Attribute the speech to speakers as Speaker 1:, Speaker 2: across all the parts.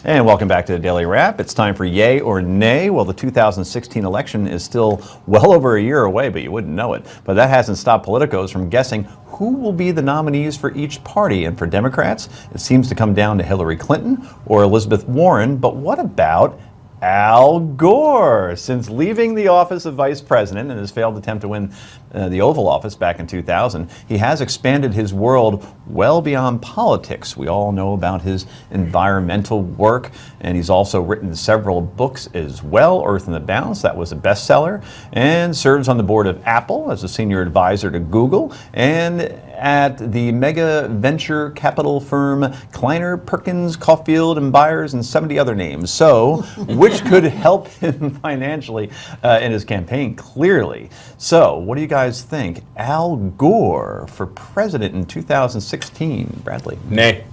Speaker 1: And welcome back to the Daily Wrap. It's time for Yay or Nay. Well, the 2016 election is still well over a year away, but you wouldn't know it. But that hasn't stopped politicos from guessing who will be the nominees for each party. And for Democrats, it seems to come down to Hillary Clinton or Elizabeth Warren. But what about Al Gore? Since leaving the office of vice president and his failed attempt to win the Oval Office back in 2000, he has expanded his world well beyond politics. We all know about his environmental work, and he's also written several books as well. Earth in the Balance, that was a bestseller, and serves on the board of Apple as a senior advisor to Google, and at the mega venture capital firm Kleiner, Perkins, Caulfield and Byers, and 70 other names. So, which could help him financially in his campaign, clearly. So, what do you guys think? Al Gore for president in 2016. Bradley?
Speaker 2: Nay.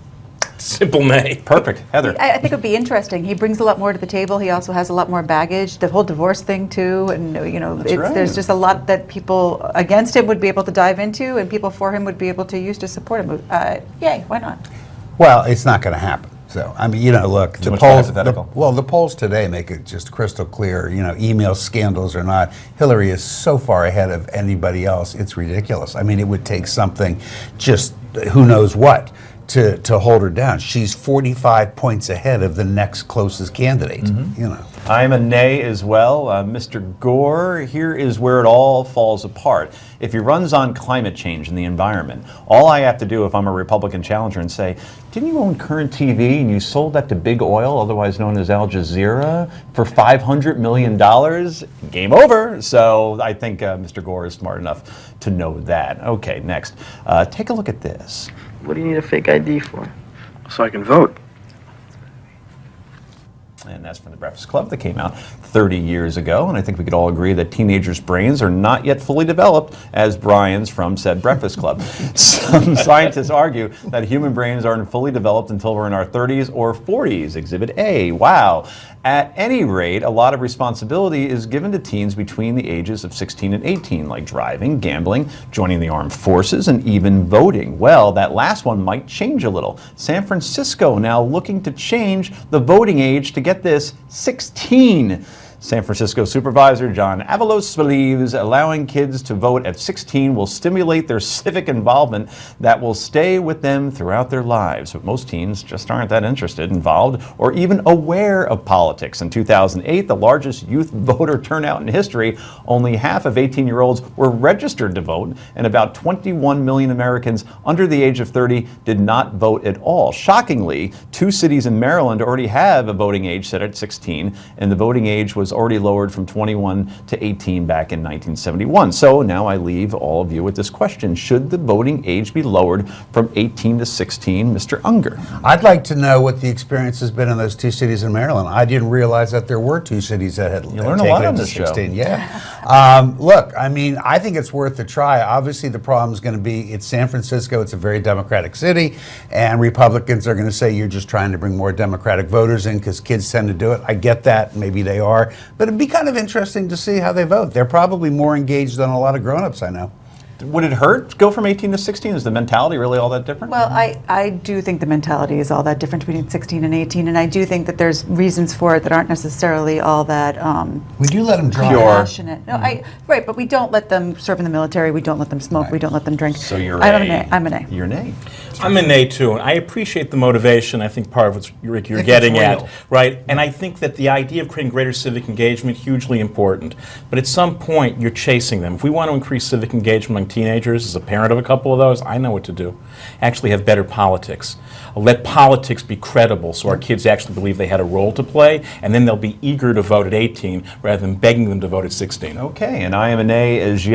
Speaker 2: Simple nay.
Speaker 1: Perfect. Heather?
Speaker 3: I think it would be interesting. He brings a lot more to the table. He also has a lot more baggage. The whole divorce thing too, and there's just a lot that people against him would be able to dive into, and people for him would be able to use to support him. Yay, why not?
Speaker 4: Well, it's not going to happen. So, I mean, look, the polls today make it just crystal clear, email scandals or not, Hillary is so far ahead of anybody else, it's ridiculous. I mean, it would take something just who knows what to hold her down. She's 45 points ahead of the next closest candidate,
Speaker 1: I'm a nay as well. Mr. Gore, here is where it all falls apart. If he runs on climate change and the environment, all I have to do if I'm a Republican challenger and say, didn't you own Current TV and you sold that to Big Oil, otherwise known as Al Jazeera, for $500 million? Game over. So I think Mr. Gore is smart enough to know that. Okay, next. Take a look at this.
Speaker 5: What do you need a fake ID for?
Speaker 6: So I can vote.
Speaker 1: And that's from The Breakfast Club that came out 30 years ago. And I think we could all agree that teenagers' brains are not yet fully developed, as Brian's from said Breakfast Club. Some scientists argue that human brains aren't fully developed until we're in our 30s or 40s. Exhibit A. Wow. At any rate, a lot of responsibility is given to teens between the ages of 16 and 18, like driving, gambling, joining the armed forces, and even voting. Well, that last one might change a little. San Francisco now looking to change the voting age to get this 16. San Francisco Supervisor John Avalos believes allowing kids to vote at 16 will stimulate their civic involvement that will stay with them throughout their lives. But most teens just aren't that interested, involved, or even aware of politics. In 2008, the largest youth voter turnout in history, only half of 18-year-olds were registered to vote, and about 21 million Americans under the age of 30 did not vote at all. Shockingly, 2 cities in Maryland already have a voting age set at 16, and the voting age was already lowered from 21 to 18 back in 1971. So now I leave all of you with this question. Should the voting age be lowered from 18 to 16, Mr. Unger?
Speaker 4: I'd like to know what the experience has been in those 2 cities in Maryland. I didn't realize that there were 2 cities that had
Speaker 1: You learn a lot on this
Speaker 4: 16.
Speaker 1: show.
Speaker 4: Yeah. Look, I mean, I think it's worth a try. Obviously, the problem is going to be it's San Francisco. It's a very Democratic city, and Republicans are going to say you're just trying to bring more Democratic voters in because kids tend to do it. I get that. Maybe they are. But it'd be kind of interesting to see how they vote. They're probably more engaged than a lot of grown-ups I know.
Speaker 1: Would it hurt to go from 18 to 16? Is the mentality really all that different?
Speaker 3: Well, I do think the mentality is all that different between 16 and 18, and I do think that there's reasons for it that aren't necessarily all that
Speaker 4: We do let them drive.
Speaker 3: passionate. No, right, but we don't let them serve in the military. We don't let them smoke.
Speaker 4: Right.
Speaker 3: We don't let them drink.
Speaker 1: So you're
Speaker 3: I'm an A.
Speaker 1: You're an A.
Speaker 2: I'm a nay too, and I appreciate the motivation. I think part of what you're
Speaker 4: If
Speaker 2: getting
Speaker 4: it's
Speaker 2: at,
Speaker 4: real.
Speaker 2: right? And I think that the idea of creating greater civic engagement hugely important. But at some point, you're chasing them. If we want to increase civic engagement among teenagers, as a parent of a couple of those, I know what to do. Actually, have better politics. Let politics be credible, so our kids actually believe they had a role to play, and then they'll be eager to vote at 18 rather than begging them to vote at 16.
Speaker 1: Okay, and I am an A as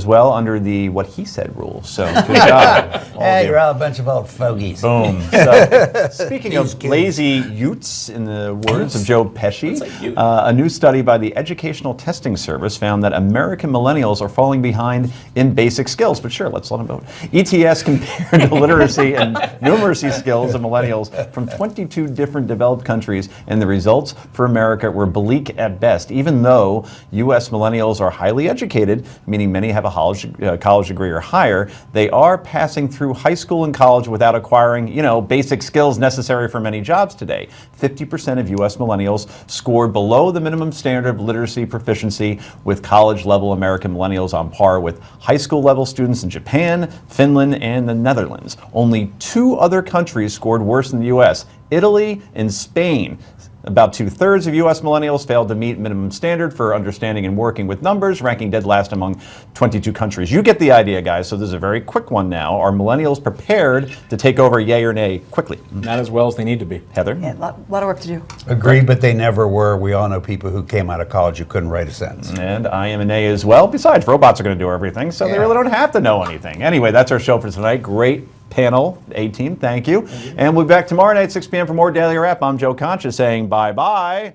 Speaker 1: well under the what he said rule. So good job. all of
Speaker 4: Hey,
Speaker 1: you.
Speaker 4: you're all a bunch of old fogies.
Speaker 1: Boom. So, speaking of lazy Utes, in the words of Joe Pesci,
Speaker 2: What's a Ute?
Speaker 1: a new study by the Educational Testing Service found that American millennials are falling behind in basic basic skills, but sure, let's let them vote. ETS compared the literacy and numeracy skills of millennials from 22 different developed countries, and the results for America were bleak at best. Even though U.S. millennials are highly educated, meaning many have a college degree or higher, they are passing through high school and college without acquiring, basic skills necessary for many jobs today. 50% of U.S. millennials scored below the minimum standard of literacy proficiency, with college-level American millennials on par with high school-level students in Japan, Finland, and the Netherlands. Only 2 other countries scored worse than the U.S., Italy and Spain. About 2/3 of U.S. millennials failed to meet minimum standard for understanding and working with numbers, ranking dead last among 22 countries. You get the idea, guys, so this is a very quick one now. Are millennials prepared to take over, yay or nay, quickly?
Speaker 2: Not as well as they need to be.
Speaker 1: Heather?
Speaker 3: Yeah, a lot of work to do.
Speaker 4: Agreed, but they never were. We all know people who came out of college who couldn't write a sentence.
Speaker 1: And I am a nay as well. Besides, robots are going to do everything, so they really don't have to know anything. Anyway, that's our show for tonight. Great panel, A-Team, thank you. And we'll be back tomorrow night, 6 p.m. for more Daily Wrap. I'm Joe Concha saying bye-bye.